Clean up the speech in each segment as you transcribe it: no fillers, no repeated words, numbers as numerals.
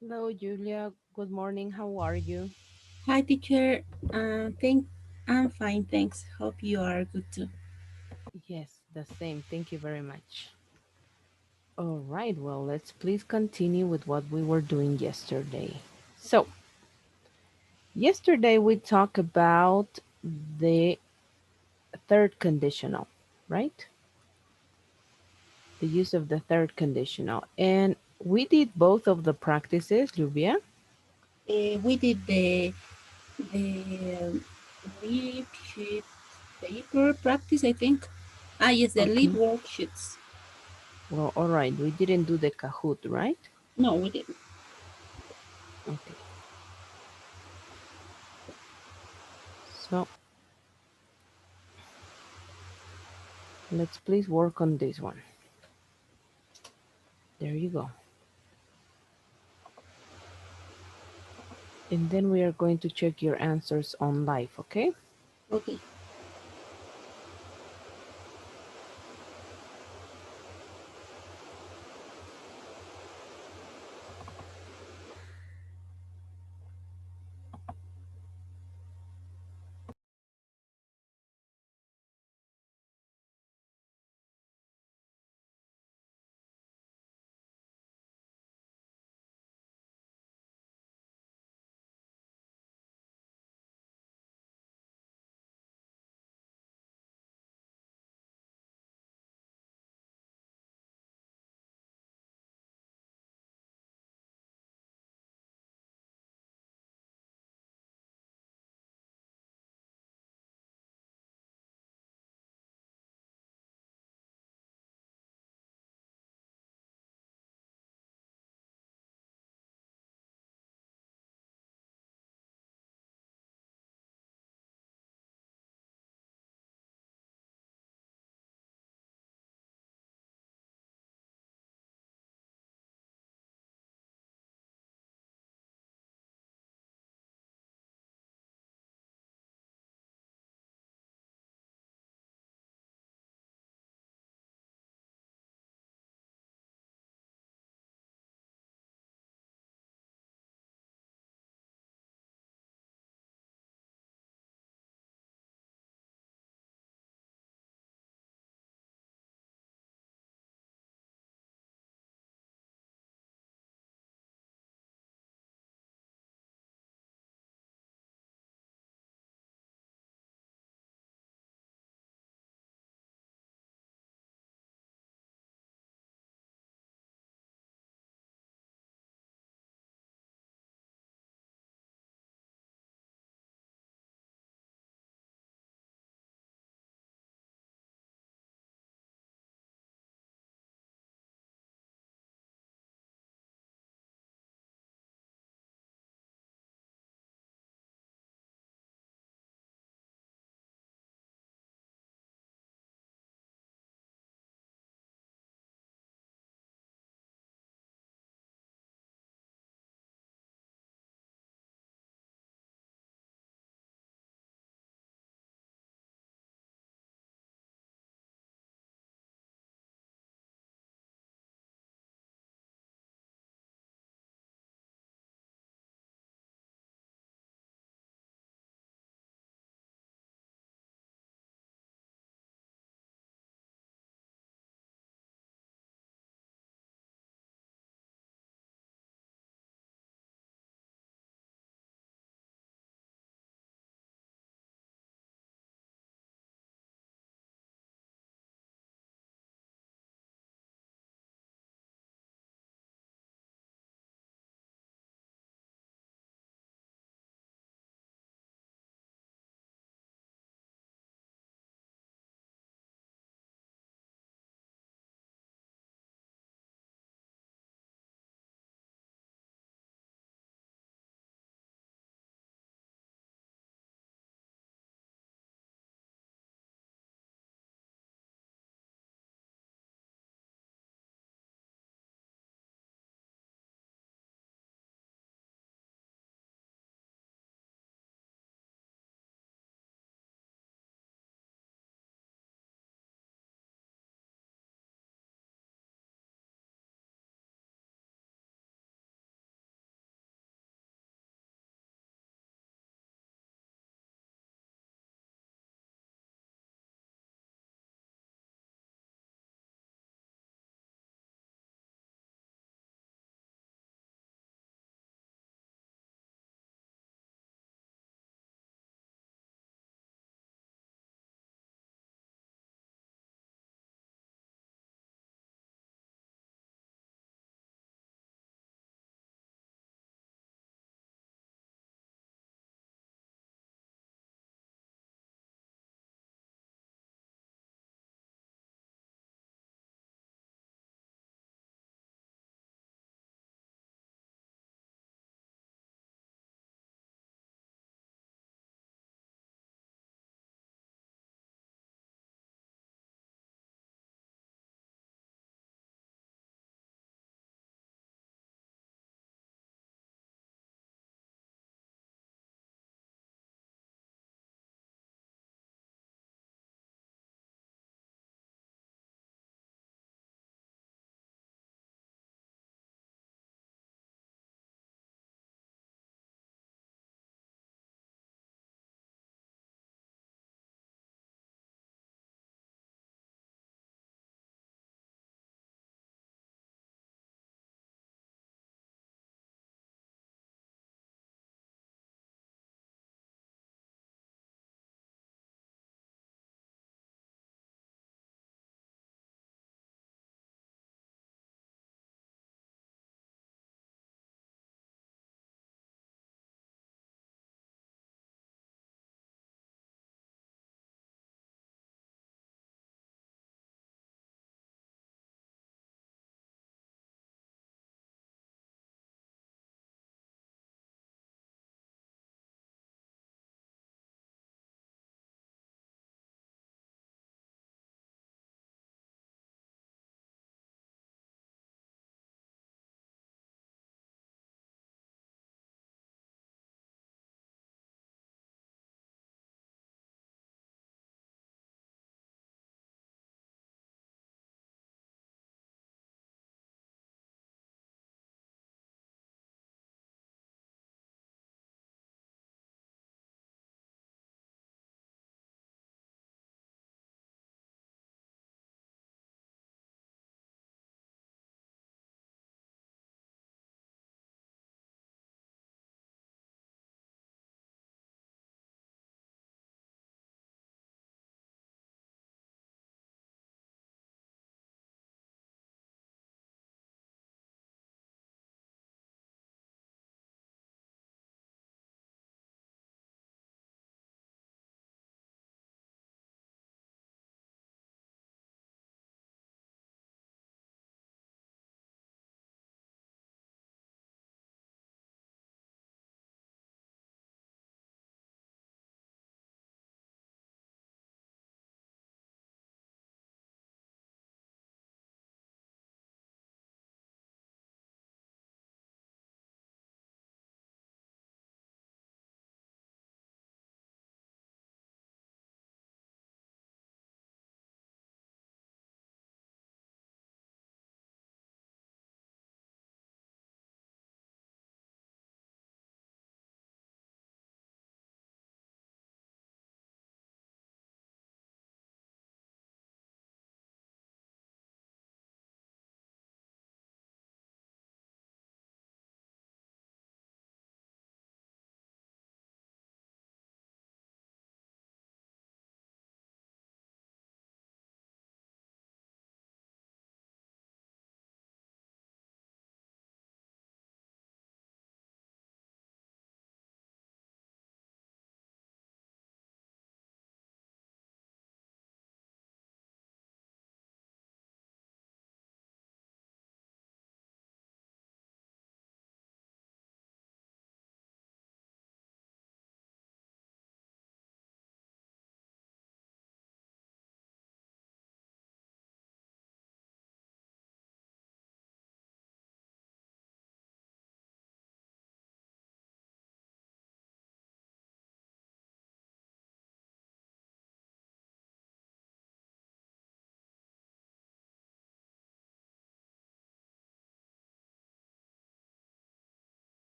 Hello, Julia. Good morning. How are you? Hi, teacher. I'm fine, thanks. Hope you are good too. Yes, the same. Thank you very much. All right, well, let's please continue with what we were doing yesterday. So, yesterday we talked about the third conditional, right? The use of the third conditional. And we did both of the practices, Lluvia. We did the leaf sheet paper practice, I think. Yes, the leaf Okay. worksheets. Well, all right. We didn't do the Kahoot, right? No, we didn't. Okay. So, let's please work on this one. There you go. And then we are going to check your answers on live, okay? Okay.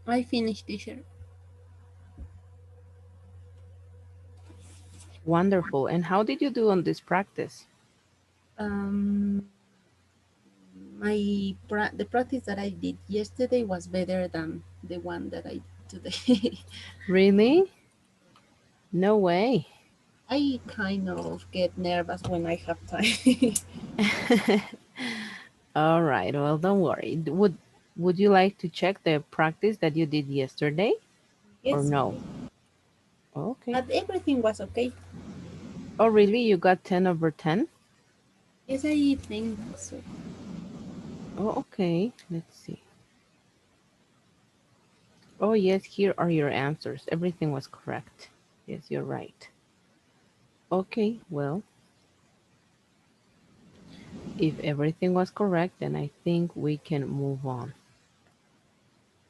I finished teacher. Wonderful. And how did you do on this practice? Um, the practice that I did yesterday was better than the one that I did today. Really? No way. I kind of get nervous when I have time. All right. Well, don't worry. Would you like to check the practice that you did yesterday or Yes, no? Okay. but everything was okay. Oh, really? You got 10 over 10? Yes, I think so. Oh, okay. Let's see. Oh, yes, here are your answers. Everything was correct. Yes, you're right. Okay, well, if everything was correct, then I think we can move on.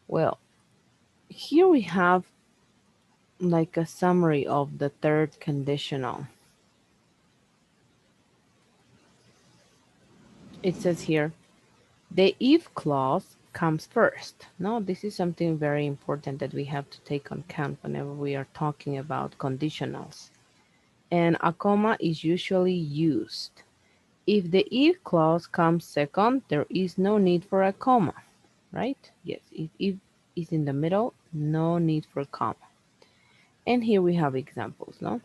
Well, here we have like a summary of the third conditional. It says here, the if clause comes first. No, this is something very important that we have to take on account whenever we are talking about conditionals. And a comma is usually used. If the if clause comes second, there is no need for a comma, right? Yes, if is in the middle, no need for comma. And here we have examples, no?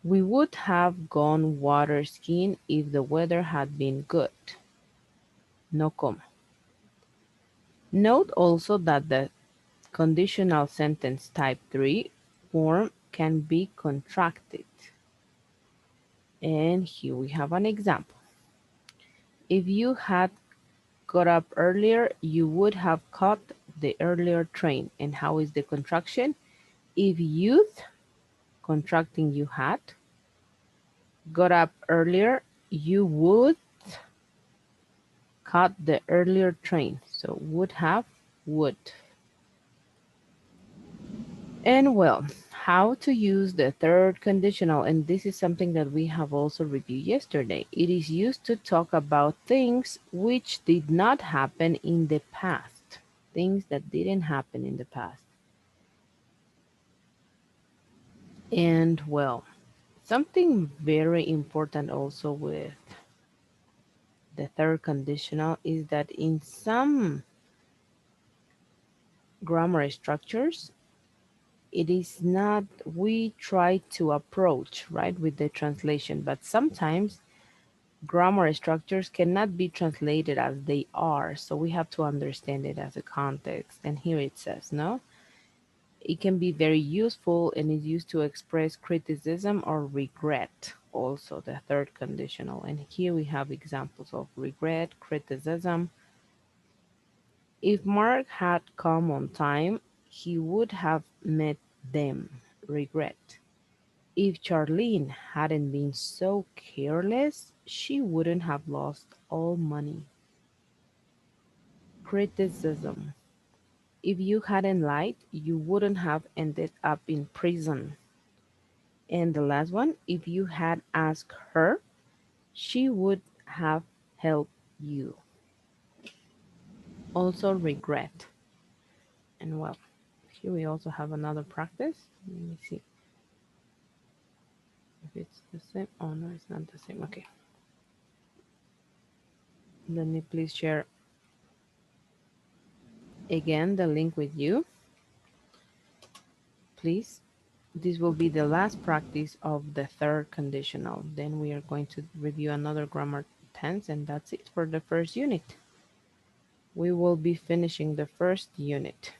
We would have gone water skiing if the weather had been good. No comma. Note also that the conditional sentence type 3 form can be contracted. And here we have an example. If you had got up earlier, you would have caught the earlier train. And how is the contraction? If you'd, contracting you had, got up earlier, you would caught the earlier train. So would have, would. And well, how to use the third conditional, and this is something that we have also reviewed yesterday. It is used to talk about things which did not happen in the past, things that didn't happen in the past. And well, something very important also with the third conditional is that in some grammar structures, it is not, we try to approach, right, with the translation, but sometimes grammar structures cannot be translated as they are. So we have to understand it as a context. And here it says, no, it can be very useful and is used to express criticism or regret. Also, the third conditional. And here we have examples of regret, criticism. If Mark had come on time, he would have met them. Regret. If Charlene hadn't been so careless, she wouldn't have lost all money. Criticism. If you hadn't lied, you wouldn't have ended up in prison. And the last one, if you had asked her, she would have helped you. Also regret. And well, here we also have another practice. Let me see if it's the same. Oh no, it's not the same. Okay. Let me please share again the link with you. Please. This will be Okay. the last practice of the third conditional. Then we are going to review another grammar tense, and that's it for the first unit. We will be finishing the first unit.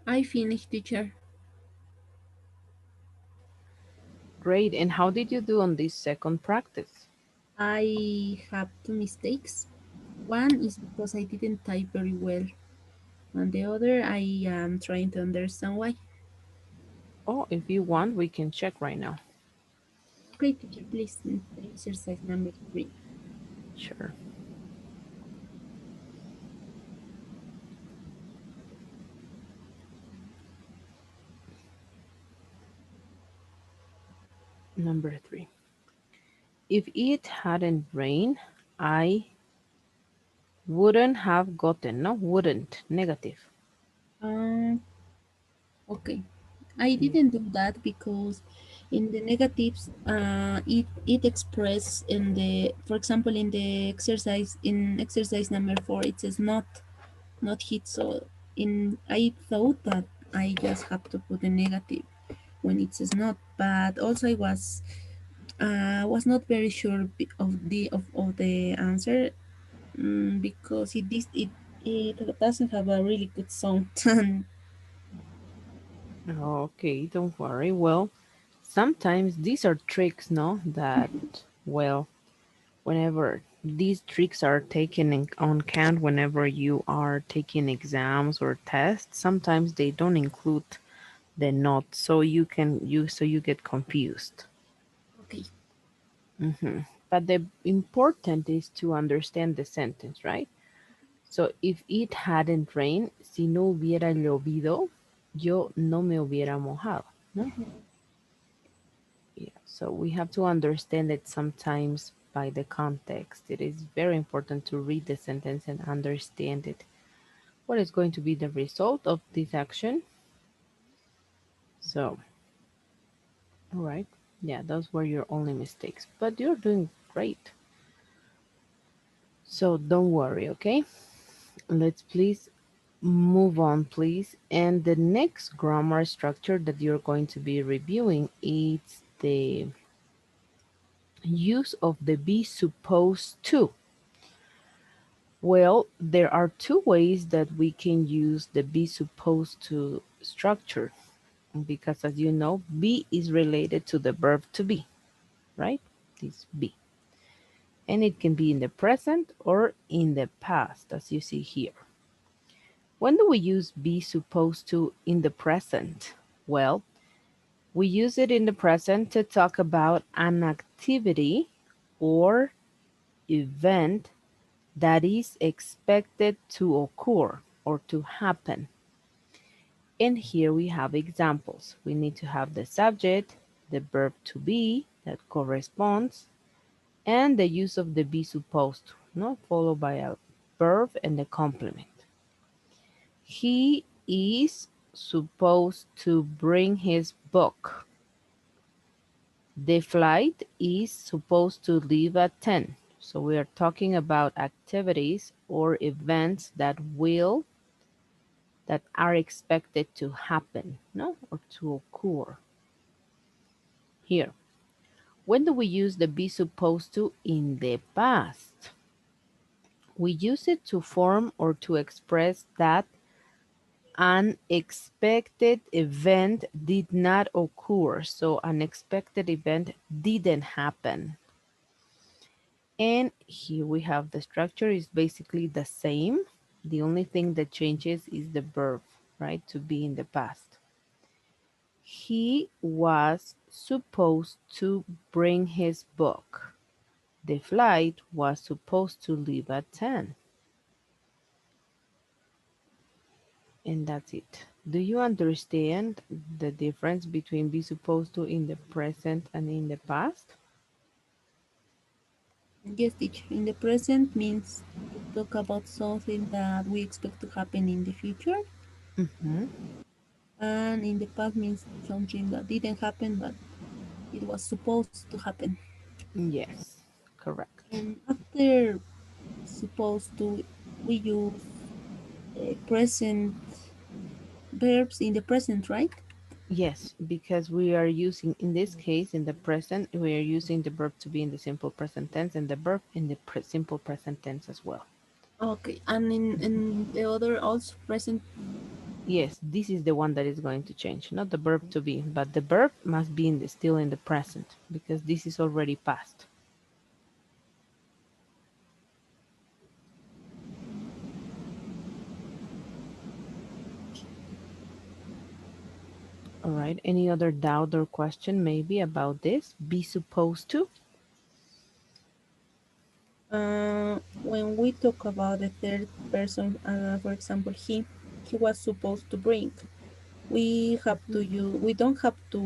I finished, teacher. Great. And how did you do on this second practice? I have two mistakes. One is because I didn't type very well, and the other I am trying to understand why. Oh, if you want, we can check right now. Okay, teacher, please. Exercise number three. Sure. Number three. If it hadn't rained, I wouldn't have gotten, no, wouldn't, negative. Um, okay. I Yeah. didn't do that because in the negatives, it express in the, for example, in exercise number four, it says not hit. So in I thought that I just have to put a negative when it says not, but also I was not very sure of the answer, because it doesn't have a really good sound. Okay, don't worry. Well, sometimes these are tricks, no? That, well, whenever these tricks are taken on count whenever you are taking exams or tests, sometimes they don't include the not, so you get confused. Okay. But the important is to understand the sentence, right? So if it hadn't rained, si no hubiera llovido, yo no me hubiera mojado, ¿no? Mhm. Yeah. So we have to understand it sometimes by the context. It is very important to read the sentence and understand it. What is going to be the result of this action? So, all right. Yeah, those were your only mistakes, but you're doing great. So don't worry, okay? Let's please move on, please. And the next grammar structure that you're going to be reviewing is the use of the be supposed to. Well, there are two ways that we can use the be supposed to structure because, as you know, be is related to the verb to be, right? This be. And it can be in the present or in the past, as you see here. When do we use be supposed to in the present? Well, we use it in the present to talk about an activity or event that is expected to occur or to happen. And here we have examples. We need to have the subject, the verb to be that corresponds, and the use of the be supposed to, no, followed by a verb and the complement. He is supposed to bring his book. The flight is supposed to leave at 10. So we are talking about activities or events that are expected to happen, no, or to occur. Here, when do we use the be supposed to in the past? We use it to form or to express that an expected event did not occur. So an expected event didn't happen. And here we have the structure is basically the same. The only thing that changes is the verb, right? To be in the past. He was supposed to bring his book. The flight was supposed to leave at 10. And that's it. Do you understand the difference between be supposed to in the present and in the past? Yes, teacher. In the present means to talk about something that we expect to happen in the future, Hmm. and in the past means something that didn't happen but it was supposed to happen. Yes, correct. And after supposed to, we use present verbs in the present, right? Yes, because we are using, in this case, in the present, we are using the verb to be in the simple present tense and the verb in the simple present tense as well. Okay, and in the other also present. Yes, this is the one that is going to change, not the verb to be, but the verb must be still in the present because this is already past. All right. Any other doubt or question maybe about this? Be supposed to? When we talk about the third person, for example, he was supposed to bring. We don't have to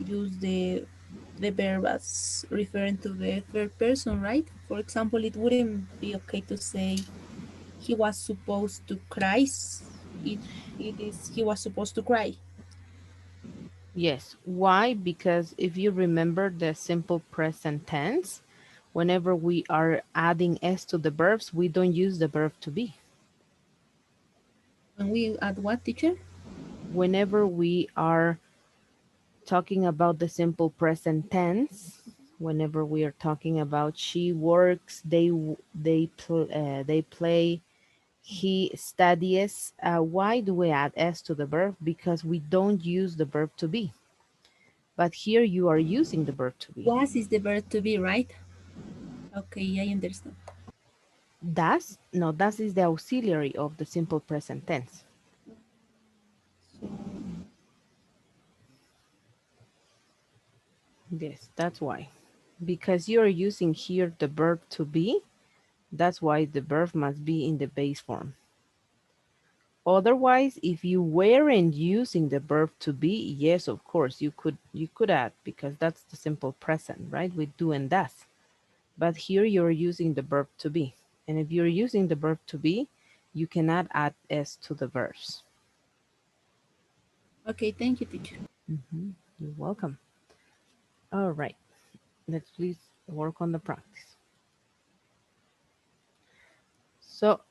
use the verb as referring to the third person, right? For example, it wouldn't be okay to say he was supposed to cry. It it is he was supposed to cry. Yes. Why? Because if you remember the simple present tense, whenever we are adding s to the verbs, we don't use the verb to be. When we add what, teacher? Whenever we are talking about the simple present tense, whenever we are talking about she works, they play, he studies, why do we add s to the verb? Because we don't use the verb to be. But here you are using the verb to be. Was is the verb to be, right? Okay, I understand. Das, no, das is the auxiliary of the simple present tense. So Yes, that's why. Because you are using here the verb to be, that's why the verb must be in the base form. Otherwise, if you weren't using the verb to be, yes, of course, you could add because that's the simple present, right? With do and does. But here you're using the verb to be. And if you're using the verb to be, you cannot add s to the verbs. okay, thank you, teacher. You're welcome. All right, let's please work on the practice. So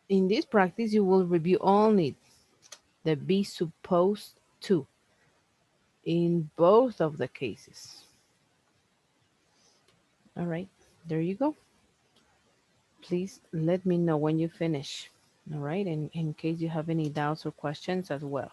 in this practice, you will review only the be supposed to in both of the cases. All right, there you go. Please let me know when you finish. All right, and in case you have any doubts or questions as well.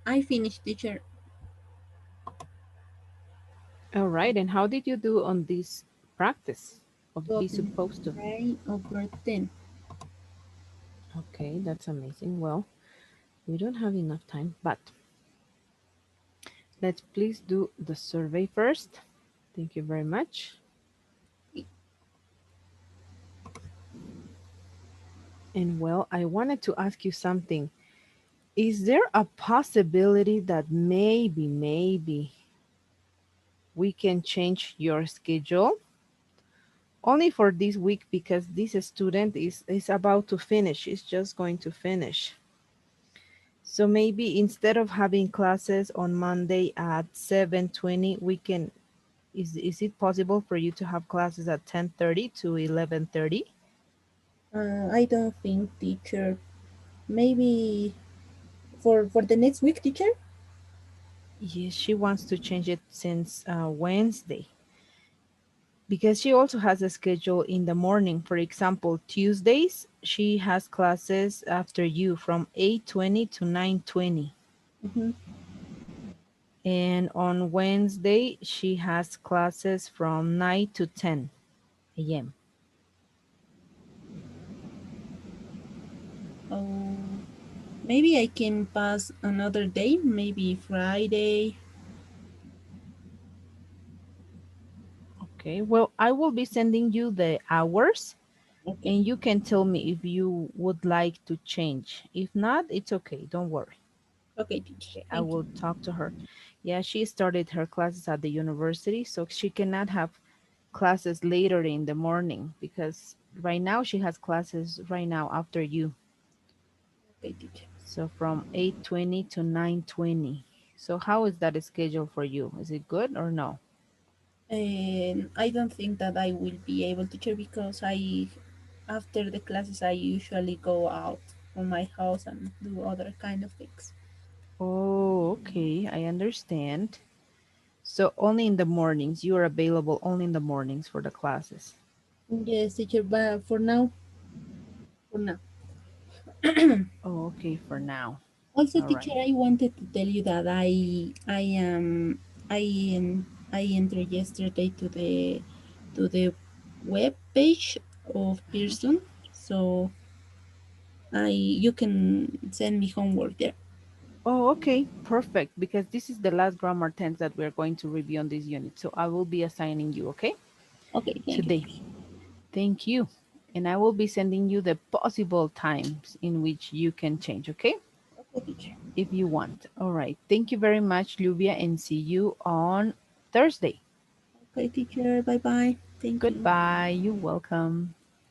I finished, teacher. All right. And how did you do on this practice of be Got supposed to? 9/10. Okay, that's amazing. Well, we don't have enough time, but let's please do the survey first. Thank you very much. And well, I wanted to ask you something. Is there a possibility that maybe we can change your schedule only for this week because this student is about to finish, is just going to finish. So maybe instead of having classes on Monday at 7:20, we can is it possible for you to have classes at 10:30 to 11:30? I don't think, teacher. Maybe for the next week, teacher. Yes, she wants to change it since Wednesday because she also has a schedule in the morning. For example, Tuesdays she has classes after you from 8:20 to 9:20. Mm-hmm. And on Wednesday, she has classes from 9 to 10 a.m. Oh, maybe I can pass another day. Maybe Friday. Okay, well, I will be sending you the hours Okay. and you can tell me if you would like to change. If not, it's okay. Don't worry. Okay, teacher. Okay, I Thank you. will talk to her. Yeah, she started her classes at the university, so she cannot have classes later in the morning because right now she has classes right now after you. Okay, teacher. So from 8:20 to 9:20. So how is that schedule for you? Is it good or no? And I don't think that I will be able to teacher because I, after the classes, I usually go out from my house and do other kind of things. Oh, okay. I understand. So only in the mornings. You are available only in the mornings for the classes. Yes, teacher. But for now. Oh, okay, for now. Also, All teacher, right. I wanted to tell you that I entered yesterday to the web page of Mhm. Pearson, so I you can send me homework there. Oh, okay. Perfect. Because this is the last grammar tense that we're going to review on this unit. So I will be assigning you, okay? Okay, thank you, Today. teacher. Thank you. And I will be sending you the possible times in which you can change, okay? Okay, teacher. If you want. All right. Thank you very much, Lluvia, and see you on Thursday. Okay, teacher. Bye bye. Thank you. Goodbye. You're welcome.